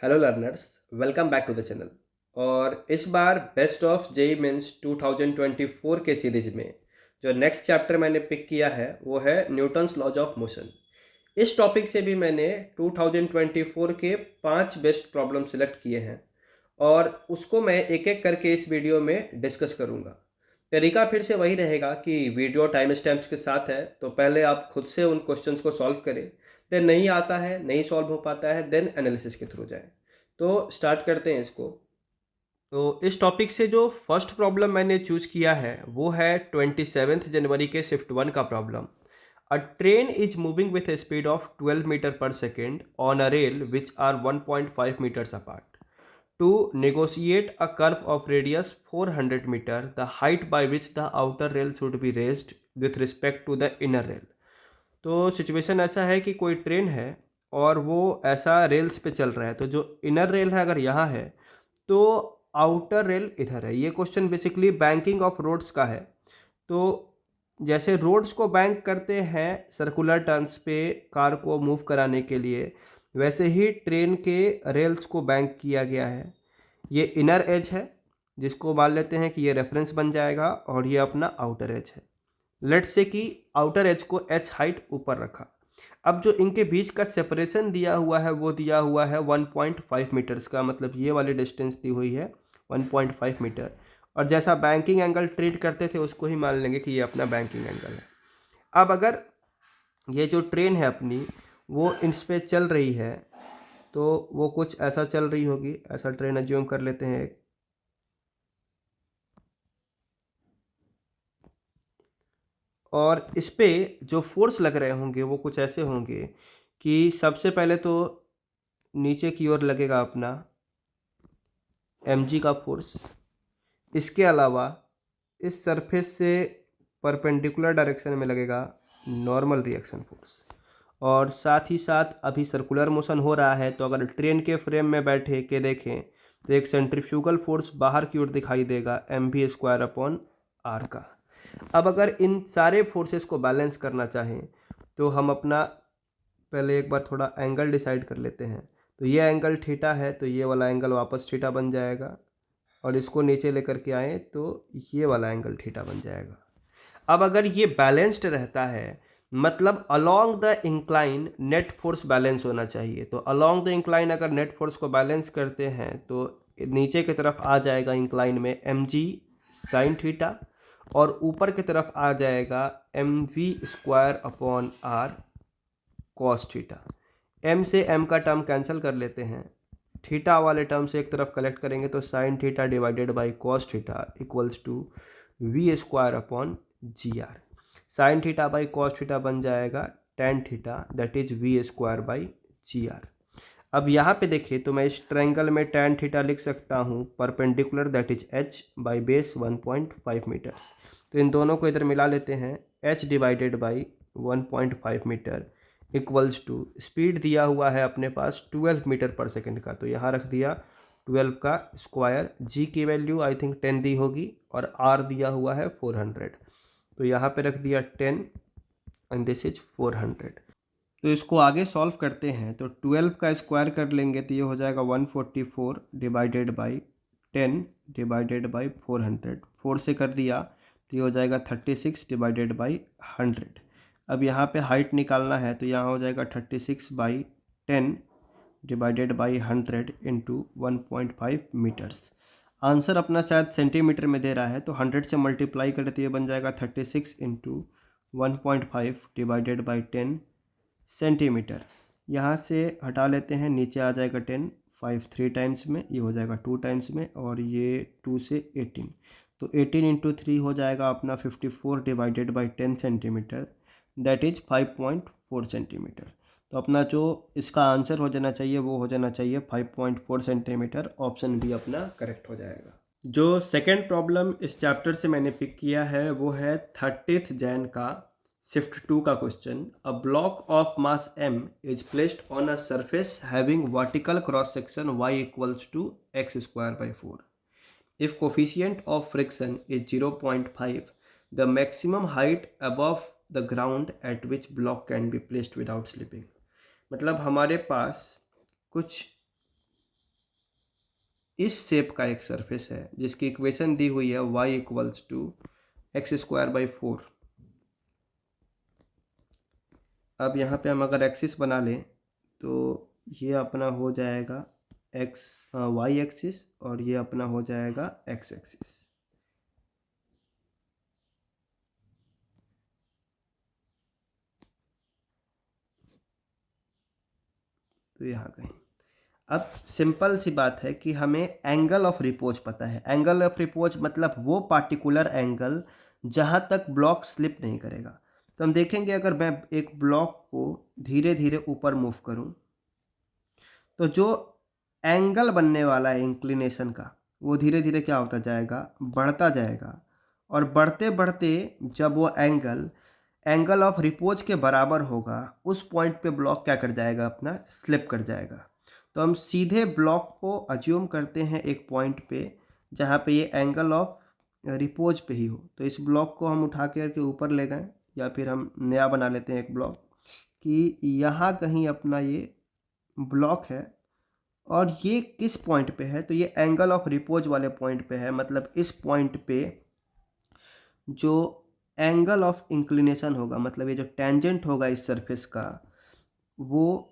Hello learners, welcome back to the channel. और इस बार बेस्ट ऑफ जेई मेंस 2024 के सीरीज में जो नेक्स्ट चैप्टर मैंने पिक किया है वो है न्यूटन्स लॉज ऑफ मोशन। इस टॉपिक से भी मैंने 2024 के 5 बेस्ट प्रॉब्लम सिलेक्ट किए हैं और उसको मैं एक एक करके इस वीडियो में डिस्कस करूँगा। तरीका फिर से वही रहेगा कि वीडियो टाइम स्टैम्प्स के साथ है, तो पहले आप खुद से उन क्वेश्चंस को सॉल्व करें, देन नहीं आता है, नहीं सॉल्व हो पाता है, देन एनालिसिस के थ्रू जाएं। तो स्टार्ट करते हैं इसको। तो इस टॉपिक से जो फर्स्ट प्रॉब्लम मैंने चूज़ किया है वो है 27 जनवरी के शिफ्ट 1 का problem. A train is moving with a speed of 12 metre per second on a rail which are 1.5 metres apart. To negotiate a curve of radius 400 meter, the height by which the outer rail should be raised with respect to the inner rail। तो situation ऐसा है कि कोई train है और वो ऐसा rails पे चल रहा है, तो जो इनर रेल है अगर यहाँ है तो आउटर रेल इधर है। ये question basically banking of roads का है। तो जैसे रोड्स को बैंक करते हैं सर्कुलर टर्न्स पे कार को मूव कराने के लिए, वैसे ही ट्रेन के रेल्स को बैंक किया गया है। ये इनर एज है जिसको मान लेते हैं कि ये रेफरेंस बन जाएगा और ये अपना आउटर एज है। लेट्स से कि आउटर एज को एच हाइट ऊपर रखा। अब जो इनके बीच का सेपरेशन दिया हुआ है वो दिया हुआ है 1.5 मीटर्स का, मतलब ये वाली डिस्टेंस दी हुई है 1.5 मीटर। और जैसा बैंकिंग एंगल ट्रीट करते थे उसको ही मान लेंगे कि ये अपना बैंकिंग एंगल है। अब अगर ये जो ट्रेन है अपनी वो इस पे चल रही है तो वो कुछ ऐसा चल रही होगी, ऐसा ट्रेन एज्यूम कर लेते हैं। और इस पे जो फोर्स लग रहे होंगे वो कुछ ऐसे होंगे कि सबसे पहले तो नीचे की ओर लगेगा अपना mg का फोर्स। इसके अलावा इस सरफेस से परपेंडिकुलर डायरेक्शन में लगेगा नॉर्मल रिएक्शन फोर्स। और साथ ही साथ अभी सर्कुलर मोशन हो रहा है, तो अगर ट्रेन के फ्रेम में बैठे के देखें तो एक सेंट्रीफ्यूगल फोर्स बाहर की ओर दिखाई देगा mv² का। अब अगर इन सारे फोर्सेस को बैलेंस करना चाहें तो हम अपना पहले एक बार थोड़ा एंगल डिसाइड कर लेते हैं। तो ये एंगल थीटा है तो ये वाला एंगल वापस थीटा बन जाएगा, और इसको नीचे लेकर के आए तो ये वाला एंगल थीटा बन जाएगा। अब अगर ये बैलेंस्ड रहता है मतलब along the incline net force balance होना चाहिए। तो अलोंग द इंक्लाइन अगर नेट फोर्स को बैलेंस करते हैं तो नीचे की तरफ आ जाएगा इंक्लाइन में mg साइन थीटा, और ऊपर की तरफ आ जाएगा mv²/r कॉस थीटा। m से m का टर्म कैंसिल कर लेते हैं, थीटा वाले टर्म से एक तरफ कलेक्ट करेंगे तो sine theta divided by cos theta equals to v²/gr। Sine theta by cos theta बन जाएगा tan theta, that is v²/gr। अब यहाँ पे देखिए तो मैं इस ट्रायंगल में टेन थीटा लिख सकता हूँ perpendicular, that is h by base 1.5 metres. तो इन दोनों को इधर मिला लेते हैं, h divided by 1.5 metre equals to speed दिया हुआ है अपने पास 12 मीटर पर सेकंड का, तो यहाँ रख दिया 12 का स्क्वायर। g की वैल्यू आई थिंक 10 दी होगी और r दिया हुआ है 400, तो यहाँ पे रख दिया 10 एंड दिस इज 400। तो इसको आगे सॉल्व करते हैं तो 12 का स्क्वायर कर लेंगे तो ये हो जाएगा 144 डिवाइडेड बाई 10 डिवाइडेड बाई 400। 4 से कर दिया तो ये हो जाएगा 36 डिवाइडेड बाई 100। अब यहाँ पे हाइट निकालना है तो यहाँ हो जाएगा 36/10 divided by 100 into 1.5 metres. Answer अपना शायद सेंटीमीटर में दे रहा है तो 100 से मल्टीप्लाई करें तो ये बन जाएगा 36 इंटू 1.5 डिवाइडेड बाई 10 सेंटीमीटर। यहाँ से हटा लेते हैं, नीचे आ जाएगा 10, 5 3 टाइम्स में, ये हो जाएगा 2 टाइम्स में, और ये 2 से 18, तो 18 इंटू 3 हो जाएगा अपना 54 divided by 10 centimetre, that is 5.4 centimetre. तो अपना जो इसका आंसर हो जाना चाहिए वो हो जाना चाहिए 5.4 सेंटीमीटर। ऑप्शन बी अपना करेक्ट हो जाएगा। जो सेकेंड प्रॉब्लम इस चैप्टर से मैंने पिक किया है वो है 30th जैन का शिफ्ट 2 का question. A block of mass m is placed on a surface having vertical cross section y equals to x²/4। If coefficient of friction is 0.5, the maximum height above the ground at which block can be placed without slipping. मतलब हमारे पास कुछ इस shape का एक surface है जिसकी equation दी हुई है y equals to x square by 4। अब यहाँ पे हम अगर एक्सिस बना लें तो ये अपना हो जाएगा एक्स वाई एक्सिस और ये अपना हो जाएगा एक्स एक्सिस। तो यहाँ कहीं अब सिंपल सी बात है कि हमें एंगल ऑफ रिपोज पता है। एंगल ऑफ रिपोज मतलब वो पार्टिकुलर एंगल जहाँ तक ब्लॉक स्लिप नहीं करेगा। तो हम देखेंगे अगर मैं एक ब्लॉक को धीरे धीरे ऊपर मूव करूँ तो जो एंगल बनने वाला है इंक्लिनेशन का वो धीरे धीरे क्या होता जाएगा, बढ़ता जाएगा। और बढ़ते बढ़ते जब वो एंगल ऑफ रिपोज के बराबर होगा उस पॉइंट पे ब्लॉक क्या कर जाएगा, अपना स्लिप कर जाएगा। तो हम सीधे ब्लॉक को अज्यूम करते हैं एक पॉइंट पे जहाँ पे ये एंगल ऑफ रिपोज पे ही हो। तो इस ब्लॉक को हम उठा के ऊपर ले गए या फिर हम नया बना लेते हैं एक ब्लॉक कि यहाँ कहीं अपना ये ब्लॉक है और ये किस पॉइंट पे है, तो ये एंगल ऑफ रिपोज वाले पॉइंट पे है। मतलब इस पॉइंट पे जो एंगल ऑफ इंक्लिनेशन होगा, मतलब ये जो टेंजेंट होगा इस सरफेस का, वो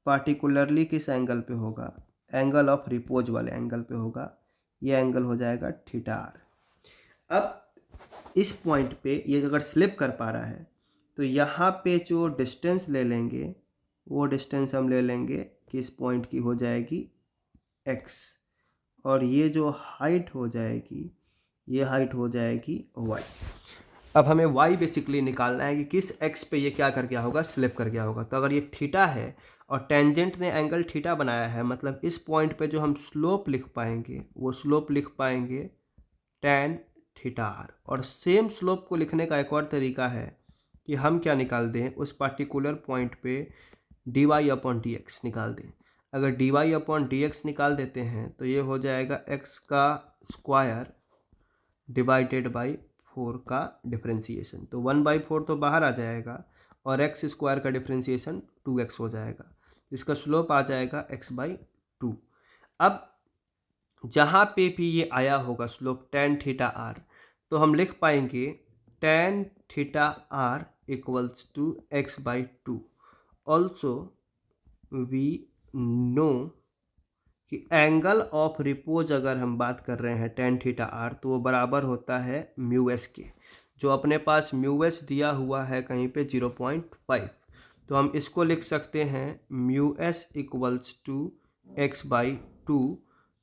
पार्टिकुलरली किस एंगल पे होगा, एंगल ऑफ रिपोज वाले एंगल पे होगा। ये एंगल हो जाएगा थीटा आर। अब इस पॉइंट पे ये अगर स्लिप कर पा रहा है तो यहाँ पे जो डिस्टेंस ले लेंगे वो डिस्टेंस हम ले लेंगे कि इस पॉइंट की हो जाएगी x और ये जो हाइट हो जाएगी ये हाइट हो जाएगी y। अब हमें y बेसिकली निकालना है कि किस x पे ये क्या कर गया होगा, स्लिप कर गया होगा। तो अगर ये थीटा है और टेंजेंट ने एंगल थीटा बनाया है, मतलब इस पॉइंट पे जो हम स्लोप लिख पाएंगे वो स्लोप लिख पाएंगे tan थीटा आर। और सेम स्लोप को लिखने का एक और तरीका है कि हम क्या निकाल दें, उस पार्टिकुलर पॉइंट पे dy अपॉन डी एक्स निकाल दें। अगर dy अपॉन डी एक्स निकाल देते हैं तो ये हो जाएगा x का स्क्वायर डिवाइडेड बाई 4 का डिफ्रेंसीशन। तो 1/4 तो बाहर आ जाएगा और x स्क्वायर का डिफ्रेंसीशन 2x हो जाएगा। इसका स्लोप आ जाएगा x/2। अब जहाँ पे भी ये आया होगा स्लोप tan थीटा आर, तो हम लिख पाएंगे tan theta r equals to x/2। Also we know कि एंगल ऑफ रिपोज अगर हम बात कर रहे हैं tan थीटा आर तो वो बराबर होता है म्यू एस के, जो अपने पास म्यू एस दिया हुआ है कहीं पे 0.5। तो हम इसको लिख सकते हैं mu S equals to x/2।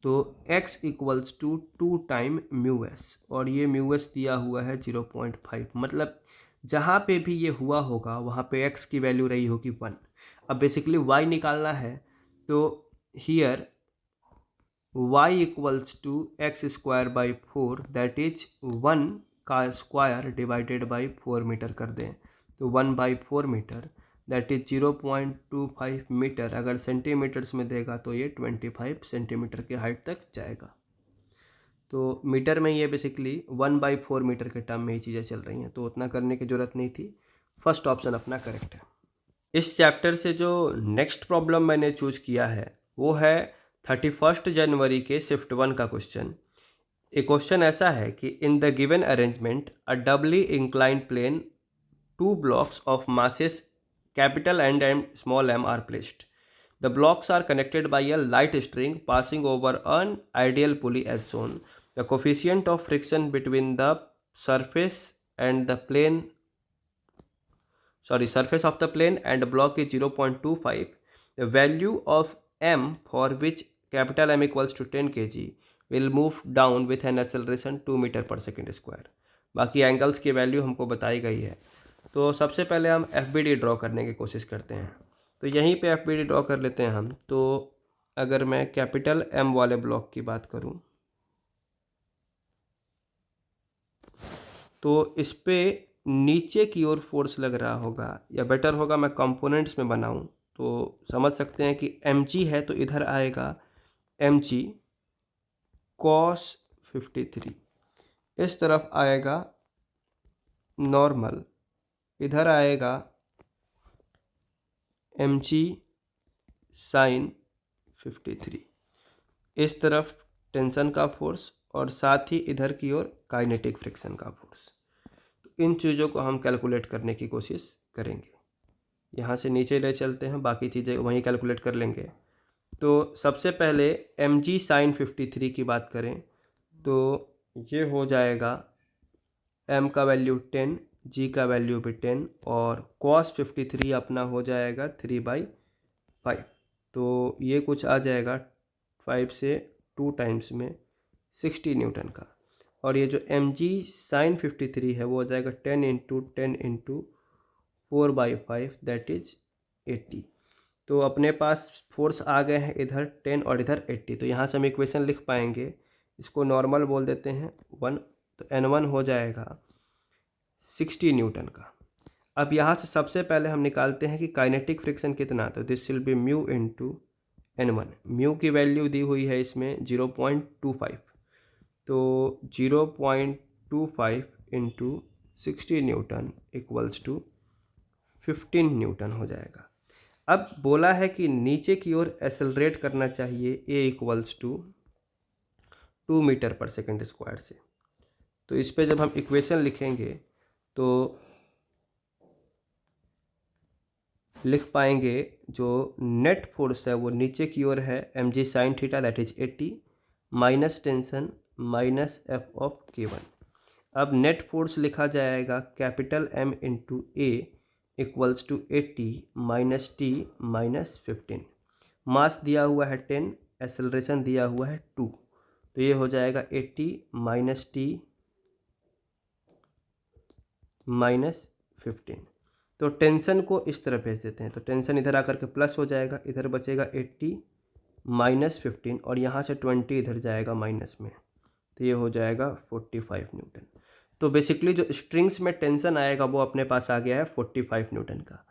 तो x equals to 2 time mu s और ये म्यू एस दिया हुआ है 0.5। मतलब जहाँ पे भी ये हुआ होगा वहाँ पे x की वैल्यू रही होगी 1। अब बेसिकली y निकालना है तो here y equals to x square by 4 that is 1 का स्क्वायर डिवाइडेड बाई 4 मीटर कर दें। तो 1/4 मीटर दैट इज 0.25 मीटर। अगर सेंटीमीटर्स में देगा तो ये 25 सेंटीमीटर के हाइट तक जाएगा। तो मीटर में ये बेसिकली 1/4 मीटर के टर्म में ही चीज़ें चल रही हैं, तो उतना करने की ज़रूरत नहीं थी। फर्स्ट ऑप्शन अपना करेक्ट है। इस चैप्टर से जो नेक्स्ट प्रॉब्लम मैंने चूज किया है वो है 31 जनवरी के शिफ्ट 1 का क्वेश्चन। एक क्वेश्चन ऐसा है कि in the given arrangement a doubly inclined plane 2 blocks of masses capital N and small m are placed. The blocks are connected by a light string passing over an ideal pulley as shown. The coefficient of friction between the surface and the plane surface of the plane and block is 0.25. The value of m for which capital M equals to 10 kg will move down with an acceleration 2 metre per second square. बाकी angles की value हमको बताई गई है। तो सबसे पहले हम एफ बी डी ड्रॉ करने की कोशिश करते हैं। तो यहीं पे एफ बी डी ड्रॉ कर लेते हैं हम। तो अगर मैं कैपिटल एम वाले ब्लॉक की बात करूं तो इस पे नीचे की ओर फोर्स लग रहा होगा, या बेटर होगा मैं कंपोनेंट्स में बनाऊं तो समझ सकते हैं कि एम जी है तो इधर आएगा एम जी कॉस 53, इस तरफ आएगा नॉर्मल, इधर आएगा एम जी साइन 53। इस तरफ टेंशन का फोर्स और साथ ही इधर की ओर काइनेटिक फ्रिक्शन का फोर्स। तो इन चीज़ों को हम कैलकुलेट करने की कोशिश करेंगे। यहाँ से नीचे ले चलते हैं, बाकी चीज़ें वहीं कैलकुलेट कर लेंगे। तो सबसे पहले mg sin 53 की बात करें तो ये हो जाएगा m का वैल्यू 10, g का वैल्यू भी 10 और cos 53 अपना हो जाएगा 3/5। तो ये कुछ आ जाएगा 5 से 2 टाइम्स में 60 न्यूटन का। और ये जो mg sin 53 है वो हो जाएगा 10 इंटू 10 इंटू 4/5 दैट इज 80। तो अपने पास फोर्स आ गए हैं इधर 10 और इधर 80। तो यहाँ से हम इक्वेशन लिख पाएंगे, इसको नॉर्मल बोल देते हैं 1। तो N1 हो जाएगा 60 न्यूटन का। अब यहाँ से सबसे पहले हम निकालते हैं कि काइनेटिक फ्रिक्शन कितना। तो this will be mu into N1। Mu की वैल्यू दी हुई है इसमें 0.25। तो 0.25 into 60 newton equals to 15 newton हो जाएगा। अब बोला है कि नीचे की ओर एक्सेलरेट करना चाहिए a equals to 2 metre per second square से। तो इस पे जब हम इक्वेशन लिखेंगे तो लिख पाएंगे जो नेट फोर्स है वो नीचे की ओर है mg sin theta that is 80 minus tension minus F of k1। अब नेट फोर्स लिखा जाएगा capital M into a equals to 80 minus T minus 15। Mass दिया हुआ है 10, एक्सेलरेशन दिया हुआ है 2। तो ये हो जाएगा 80 माइनस टी माइनस 15। तो टेंशन को इस तरह भेज देते हैं। तो टेंशन इधर आकर के प्लस हो जाएगा, इधर बचेगा 80 माइनस 15 और यहाँ से 20 इधर जाएगा माइनस में। तो ये हो जाएगा 45 न्यूटन। तो बेसिकली जो स्ट्रिंग्स में टेंशन आएगा वो अपने पास आ गया है 45 न्यूटन का।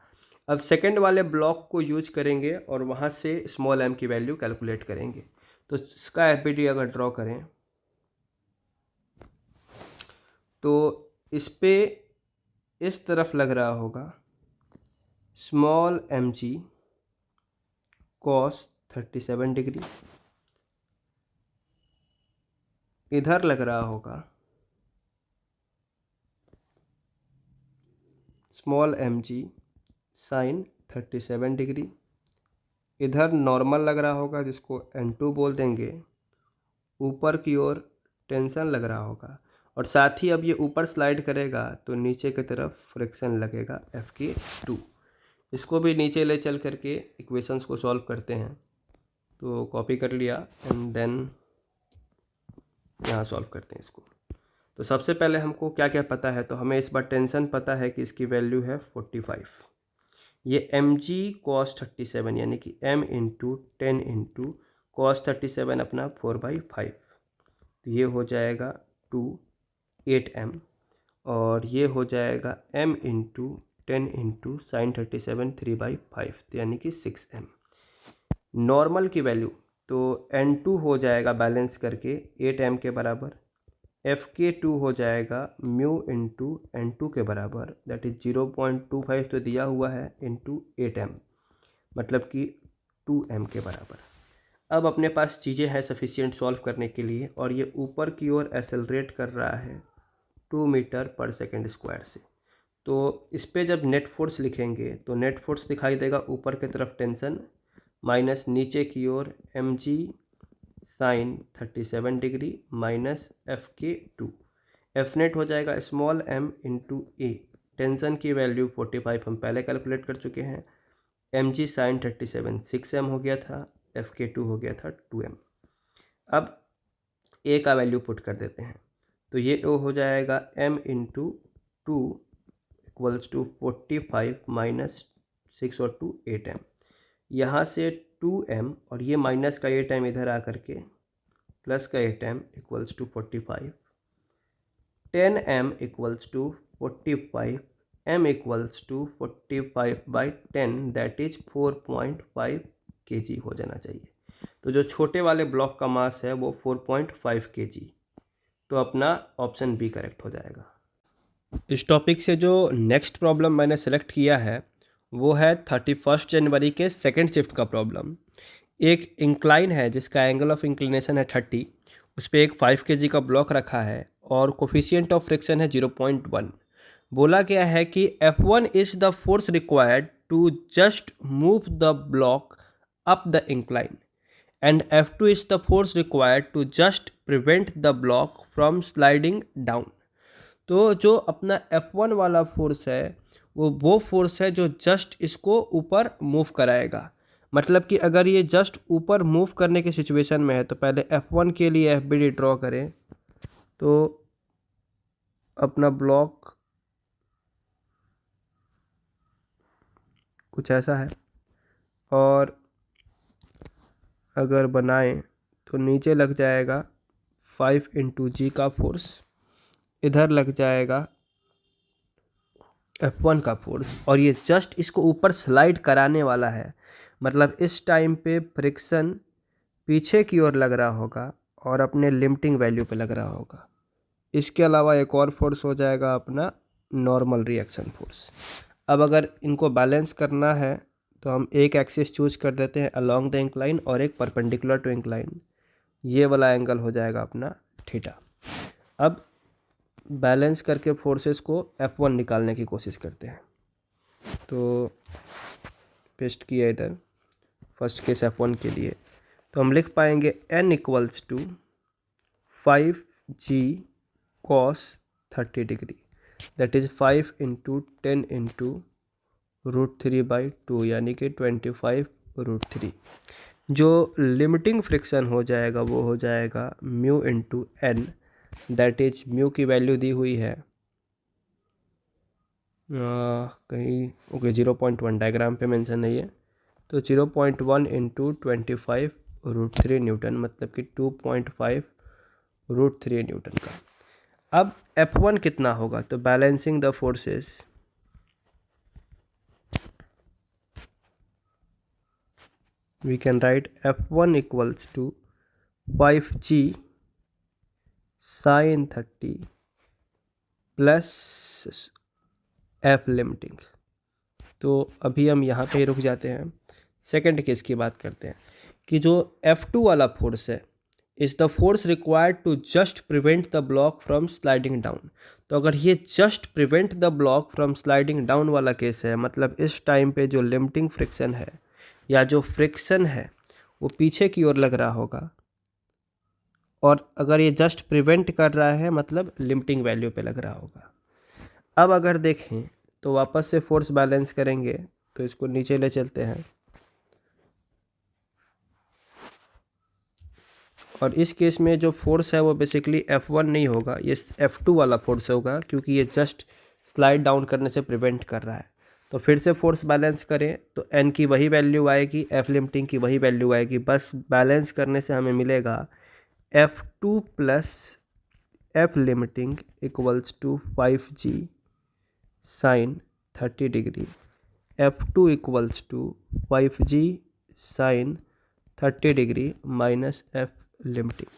अब सेकंड वाले ब्लॉक को यूज करेंगे और वहाँ से स्मॉल m की वैल्यू कैलकुलेट करेंगे। तो इसका एफबीडी अगर ड्रॉ करें तो इस पे इस तरफ लग रहा होगा स्मॉल mg cos 37 डिग्री, इधर लग रहा होगा स्मॉल mg sin 37 डिग्री, इधर नॉर्मल लग रहा होगा जिसको N2 बोल देंगे, ऊपर की ओर टेंशन लग रहा होगा और साथ ही अब ये ऊपर स्लाइड करेगा तो नीचे की तरफ फ्रिक्शन लगेगा Fk2। इसको भी नीचे ले चल करके इक्वेशंस को सॉल्व करते हैं। तो कॉपी कर लिया एंड देन यहाँ सॉल्व करते हैं इसको। तो सबसे पहले हमको क्या क्या पता है, तो हमें इस बार टेंशन पता है कि इसकी वैल्यू है 45। ये mg cos 37 यानी कि m इंटू 10 इंटू cos 37 अपना 4/5। तो ये हो जाएगा 8m और ये हो जाएगा m इंटू 10 इंटू साइन 37 3/5 यानी कि 6m। नॉर्मल की वैल्यू तो N2 हो जाएगा बैलेंस करके 8m के बराबर, Fk2 हो जाएगा म्यू इंटू N2 के बराबर दैट इज 0.25 तो दिया हुआ है इंटू 8m मतलब कि 2m के बराबर। अब अपने पास चीज़ें हैं सफिशिएंट सॉल्व करने के लिए और ये ऊपर की ओर एक्सेलरेट कर रहा है 2 मीटर पर सेकेंड स्क्वायर से। तो इस पे जब नेट फोर्स लिखेंगे तो नेट फोर्स दिखाई देगा ऊपर की तरफ टेंशन माइनस नीचे की ओर mg sine 37 degree minus Fk2। F net हो जाएगा small m into a, tension की वैल्यू 45 हम पहले कैलकुलेट कर चुके हैं, mg साइन 37 6m हो गया था, Fk2 हो गया था 2m। अब a का वैल्यू पुट कर देते हैं तो ये हो जाएगा m into 2 equals to 45 minus 6 और 2 8m। यहाँ से 2m और ये माइनस का 8m इधर आ करके प्लस का 8m equals to 45, 10m equals to 45, m equals to 45/10 that is 4.5 kg हो जाना चाहिए। तो जो छोटे वाले ब्लॉक का मास है वो 4.5 kg। तो अपना ऑप्शन बी करेक्ट हो जाएगा। इस टॉपिक से जो नेक्स्ट प्रॉब्लम मैंने सेलेक्ट किया है वो है 31 जनवरी के सेकेंड शिफ्ट का प्रॉब्लम। एक इंक्लाइन है जिसका एंगल ऑफ इंक्लिनेशन है 30, उस पर एक 5 kg का ब्लॉक रखा है और कोफिशिएंट ऑफ फ्रिक्शन है 0.1। बोला गया है कि F1 is the force required to just move the block up the incline and F2 is the force required to just prevent the block from sliding down. तो जो अपना F1 वाला force है वो फोर्स है जो जस्ट इसको ऊपर मूव कराएगा। मतलब कि अगर ये जस्ट ऊपर मूव करने की सिचुएशन में है तो पहले F1 के लिए FBD ड्रॉ करें। तो अपना ब्लॉक कुछ ऐसा है और अगर बनाएं तो नीचे लग जाएगा 5 × G का फोर्स, इधर लग जाएगा F1 का फोर्स और ये जस्ट इसको ऊपर स्लाइड कराने वाला है। मतलब इस टाइम पे फ्रिक्शन पीछे की ओर लग रहा होगा और अपने लिमिटिंग वैल्यू पे लग रहा होगा। इसके अलावा एक और फोर्स हो जाएगा अपना नॉर्मल रिएक्शन फोर्स। अब अगर इनको बैलेंस करना है तो हम एक एक्सिस चूज कर देते हैं अलोंग द इंक्लाइन और एक परपेंडिकुलर टू इंक्लाइन। ये वाला एंगल हो जाएगा अपना थीटा। अब बैलेंस करके फोर्सेस को F1 निकालने की कोशिश करते हैं। तो पेस्ट किया इधर फर्स्ट केस F1 के लिए, तो हम लिख पाएंगे N = 5G cos 30 degree, that is 5 × 10 × √3/2 यानी कि 25√3। जो लिमिटिंग फ्रिक्शन हो जाएगा वो हो जाएगा mu × N, that is mu की वैल्यू दी हुई है कहीं ओके 0.1 डायग्राम पे मेंशन नहीं है, तो 0.1 × 25√3 न्यूटन, मतलब कि 2.5√3 न्यूटन का। अब F1 कितना होगा, तो balancing the forces we can write F1 = 5G sin 30 plus F limiting. तो अभी हम यहाँ पे रुक जाते हैं, सेकंड केस की बात करते हैं कि जो F2 वाला फोर्स है is the force required to just prevent the block from sliding down. तो अगर ये just prevent the block from sliding down वाला केस है, मतलब इस टाइम पे जो लिमिटिंग फ्रिक्शन है या जो फ्रिक्शन है वो पीछे की ओर लग रहा होगा, और अगर ये जस्ट प्रिवेंट कर रहा है मतलब लिमिटिंग वैल्यू पे लग रहा होगा। अब अगर देखें तो वापस से फोर्स बैलेंस करेंगे, तो इसको नीचे ले चलते हैं और इस केस में जो फोर्स है वो बेसिकली F1 नहीं होगा, ये F2 वाला फोर्स होगा, क्योंकि ये जस्ट स्लाइड डाउन करने से प्रिवेंट कर रहा है। तो फिर से फोर्स बैलेंस करें तो N की वही वैल्यू आएगी, F लिमिटिंग की वही वैल्यू आएगी, बस बैलेंस करने से हमें मिलेगा F2 + F limiting = 5G sin 30 degree, F2 = 5G sin 30 degree minus F limiting.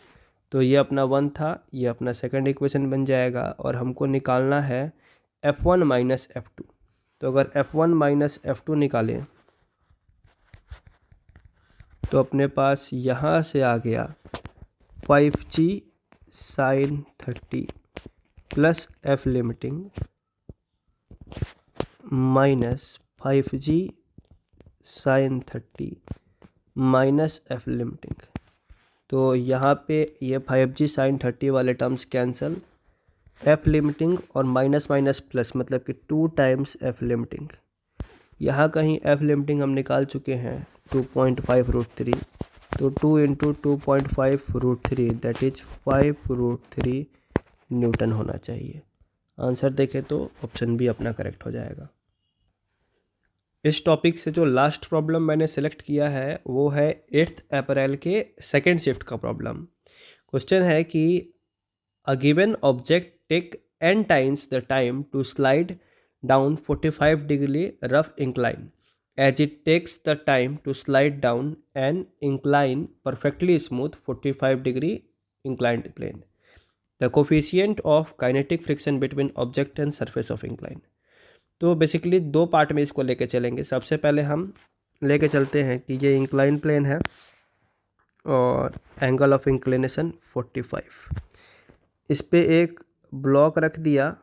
तो ये अपना 1 था, ये अपना सेकंड इक्वेशन बन जाएगा और हमको निकालना है F1 - F2। तो अगर F1 - F2 निकालें तो अपने पास यहाँ से आ गया 5G sin 30 plus F limiting minus 5G sin 30 minus F limiting. तो यहाँ पे ये 5G sin 30 वाले टर्म्स कैंसिल, F लिमिटिंग और माइनस माइनस प्लस, मतलब कि 2 टाइम्स F लिमिटिंग। यहाँ कहीं F लिमिटिंग हम निकाल चुके हैं 2.5√3, तो 2 × 2.5√3 दैट इज 5√3 न्यूटन होना चाहिए। आंसर देखें तो ऑप्शन बी अपना करेक्ट हो जाएगा। इस टॉपिक से जो लास्ट प्रॉब्लम मैंने सेलेक्ट किया है वो है 8th अप्रैल के सेकेंड शिफ्ट का प्रॉब्लम। क्वेश्चन है कि a given object take n times the time to slide down 45 degree rough incline as it takes the time to slide down an incline perfectly smooth 45 degree inclined plane. The coefficient of kinetic friction between object and surface of incline. तो basically 2 part में इसको लेके चलेंगे। सबसे पहले हम लेके चलते हैं कि ये इंक्लाइन प्लेन है और एंगल ऑफ इंक्लिनेशन 45। इस पे एक ब्लॉक रख दिया,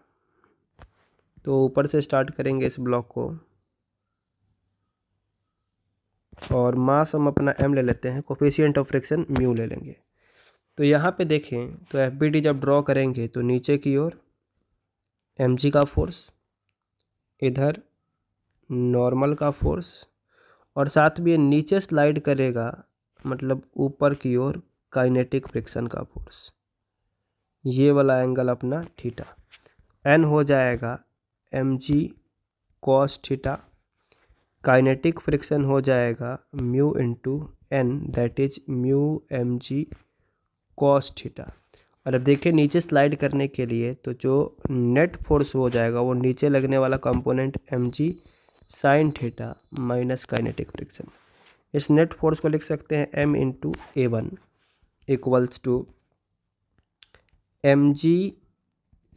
तो ऊपर से स्टार्ट करेंगे इस ब्लॉक को और मास हम अपना m ले लेते हैं, कोफिशिएंट ऑफ फ्रिक्शन म्यू ले लेंगे। तो यहाँ पे देखें तो FBD जब ड्रॉ करेंगे तो नीचे की ओर mg का फोर्स, इधर नॉर्मल का फोर्स और साथ में ये नीचे स्लाइड करेगा, मतलब ऊपर की ओर काइनेटिक फ्रिक्शन का फोर्स। ये वाला एंगल अपना थीटा, n हो जाएगा mg cos theta, kinetic friction हो जाएगा mu into n, that is mu mg cos theta. और अब देखिए नीचे स्लाइड करने के लिए तो जो नेट फोर्स हो जाएगा वो नीचे लगने वाला component mg sin theta minus kinetic friction. इस नेट फोर्स को लिख सकते हैं m into A1 equals to mg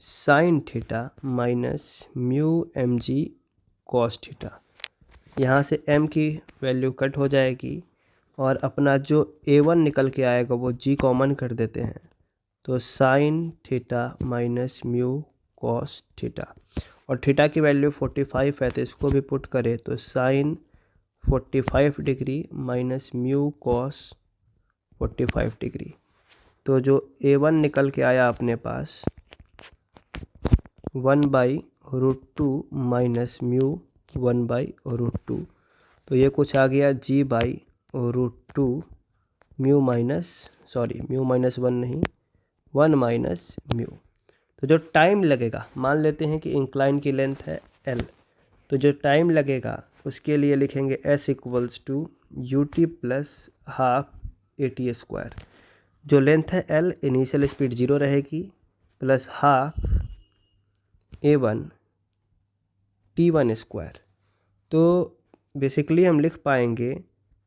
sin theta minus mu mg cos theta. यहाँ से m की वैल्यू कट हो जाएगी और अपना जो A1 निकल के आएगा वो g कॉमन कर देते हैं, तो sine theta minus mu cos theta. और थीटा की वैल्यू 45 है तो इसको भी पुट करें तो sine 45 degree minus mu cos 45 degree. तो जो A1 निकल के आया अपने पास 1/√2 माइनस म्यू 1/√2, तो ये कुछ आ गया g/√2 म्यू माइनस 1 नहीं 1 माइनस म्यू। तो जो टाइम लगेगा, मान लेते हैं कि इंक्लाइन की लेंथ है l, तो जो टाइम लगेगा उसके लिए लिखेंगे s equals to ut plus half AT²। जो लेंथ है l, इनिशियल स्पीड 0 रहेगी, प्लस हाफ A1 T1²। तो बेसिकली हम लिख पाएंगे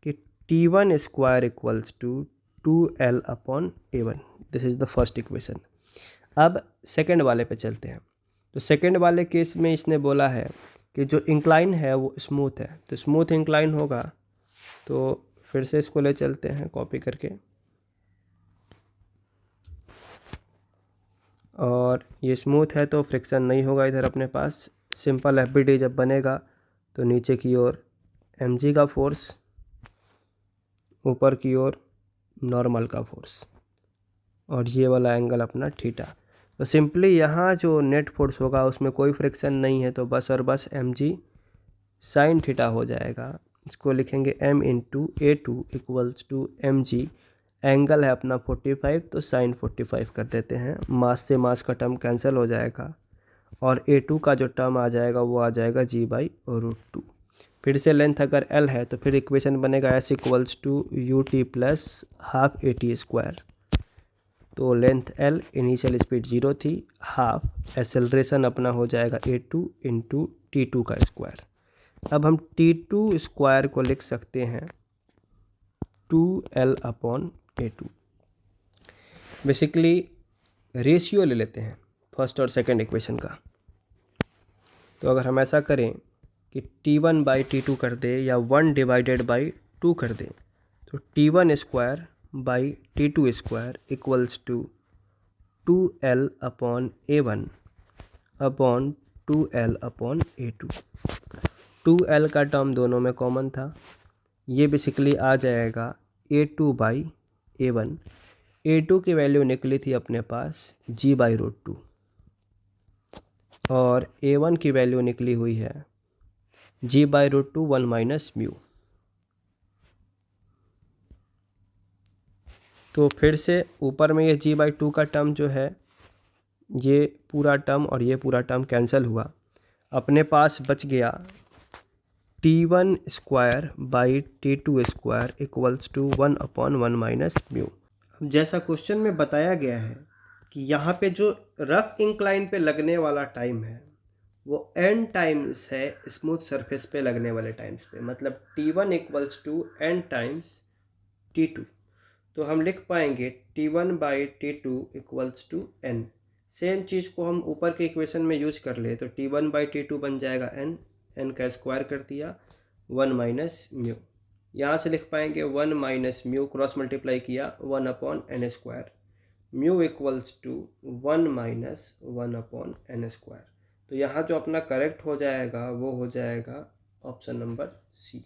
कि T1² equals to 2L/A1। This is the first equation. अब सेकंड वाले पे चलते हैं। तो सेकंड वाले केस में इसने बोला है कि जो इंक्लाइन है वो स्मूथ है, तो स्मूथ इंक्लाइन होगा। तो फिर से इसको ले चलते हैं कॉपी करके, और ये स्मूथ है तो फ्रिक्शन नहीं होगा इधर अपने पास। सिंपल FBD जब बनेगा तो नीचे की ओर mg का फोर्स, ऊपर की ओर नॉर्मल का फोर्स, और ये वाला एंगल अपना थीटा। तो सिंपली यहाँ जो नेट फोर्स होगा उसमें कोई फ्रिक्शन नहीं है, तो बस और बस mg sin थीटा हो जाएगा। इसको लिखेंगे m into A2 equals to mg, angle है अपना 45 तो sin 45 कर देते हैं। मास से मास का टर्म कैंसिल हो जाएगा और A2 का जो टर्म आ जाएगा वो आ जाएगा g/√2। फिर से लेंथ अगर l है तो फिर इक्वेशन बनेगा s equals to ut plus half AT²। तो लेंथ l, इनिशियल स्पीड 0 थी, हाफ एक्सेलरेशन अपना हो जाएगा A2 इंटू T2 का स्क्वायर। अब हम T2² को लिख सकते हैं 2L/A2। बेसिकली रेशियो ले लेते हैं फर्स्ट और सेकंड इक्वेशन का। तो अगर हम ऐसा करें कि T1/T2 कर दे या 1/2 कर दे, तो T1²/T2² equals to 2L/A1 upon 2L/A2। 2L का टर्म दोनों में कॉमन था, ये बेसिकली आ जाएगा A2/A1। A2 की वैल्यू निकली थी अपने पास g/√2 और A1 की वैल्यू निकली हुई है g/√2 1 माइनस म्यू। तो फिर से ऊपर में ये g/2 का टर्म जो है, ये पूरा टर्म और ये पूरा टर्म कैंसिल हुआ, अपने पास बच गया T1²/T2² equals to 1/1 minus mu. जैसा क्वेश्चन में बताया गया है कि यहाँ पे जो रफ इंक्लाइन पे लगने वाला टाइम है वो n टाइम्स है स्मूथ सरफेस पे लगने वाले टाइम्स पे, मतलब T1 equals to n times T2। तो हम लिख पाएंगे T1/T2 equals to n। Same चीज़ को हम ऊपर के इक्वेशन में यूज कर ले तो T1/T2 बन जाएगा n, n का स्क्वायर कर दिया, 1 माइनस म्यू। यहाँ से लिख पाएंगे 1 माइनस म्यू, क्रॉस मल्टीप्लाई किया 1 upon n square, mu equals to 1 minus 1 upon n square. तो यहाँ जो अपना करेक्ट हो जाएगा वो हो जाएगा ऑप्शन नंबर सी।